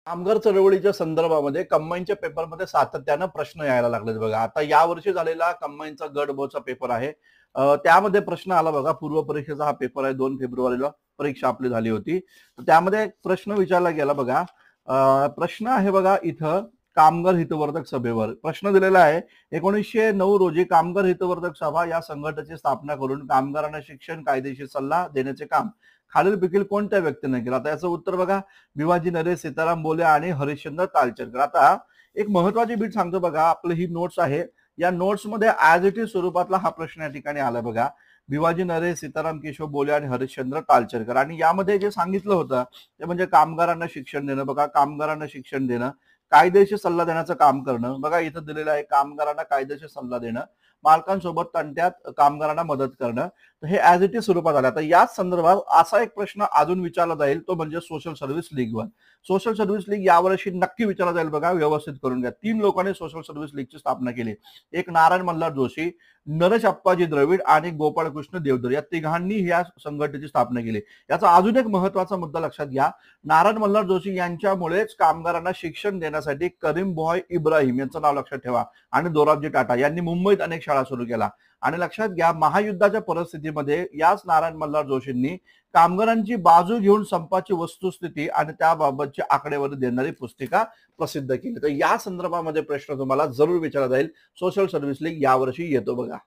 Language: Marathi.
कामगार चळवळीच्या संदर्भामध्ये कंबाईनच्या पेपरमध्ये सातत्यानं प्रश्न यायला लागलेत बघा. आता यावर्षी झालेला कंबाईनचा गट ब चा पेपर आहे. त्यामध्ये प्रश्न आला बघा. पूर्व परीक्षेचा हा पेपर आहे. 2 फेब्रुवारीला परीक्षा आपली झाली होती. तर त्यामध्ये एक प्रश्न विचारला गेला बघा. प्रश्न आहे बघा इथं कामगार हितवर्धक सभेवर. प्रश्न दिलेला आहे 1909 रोजी कामगार हितवर्धक सभा या संघटनेची स्थापना करून कामगारांना शिक्षण, कायदेशीर सल्ला देण्याचे काम खालीलपैकी कोणत्या व्यक्तीने केलं? आता याचं उत्तर बघा. भिवाजी नरे, सीताराम बोले आणि हरिश्चंद्र तालचरकर. आता एक महत्वाची बीट सांगतो बघा. आपली ही नोट्स आहे. या नोट्स मध्ये ऍज इट इज स्वरूपातला हा प्रश्न या ठिकाणी आला बघा. भिवाजी नरे, सीताराम केशव बोले आणि हरिश्चंद्र तालचरकर. आणि यामध्ये जे सांगितलं होतं ते म्हणजे कामगारांना शिक्षण देणं बघा. कामगारांना शिक्षण देणं, कायदेशीर सल्ला देण्याचं काम करणं बघा. इथं दिलेलं आहे कामगारांना कायदेशीर सल्ला देणं, मालकांसोबत तंट्यात कामगारांना मदत करणं. तर हे ऍज इट इज स्वरूपात आलं. तर याच संदर्भात असा एक प्रश्न अजून विचारला जाईल तो म्हणजे सोशल सर्व्हिस लीगवर. सोशल सर्व्हिस लीग यावर्षी नक्की विचारला जाईल बघा. व्यवस्थित करून घ्या. 3 लोकांनी सोशल सर्व्हिस लीगची स्थापना केली. एक नारायण मल्हार जोशी, नरेश अप्पाजी द्रविड आणि गोपाळकृष्ण देवधर या तिघांनी या संघटनेची स्थापना केली. याचा अजून एक महत्वाचा मुद्दा लक्षात घ्या. नारायण मल्हार जोशी यांच्यामुळेच कामगारांना शिक्षण देण्यासाठी करीम बॉय इब्राहिम यांचं नाव लक्षात ठेवा आणि दोराबजी टाटा यांनी मुंबईत अनेक शाळा सुरू केल्या. आणि लक्षात घ्या महायुद्धाच्या परिस्थितीमध्ये याच नारायण मल्हार जोशींनी कामगारांची बाजू घेऊन संपाची वस्तुस्थिती आणि त्याबाबतची आकडेवारी देणारी पुस्तिका प्रसिद्ध केली. तर या संदर्भामध्ये प्रश्न तुम्हाला जरूर विचारला जाईल. सोशल सर्व्हिस लीग यावर्षी येतो बघा.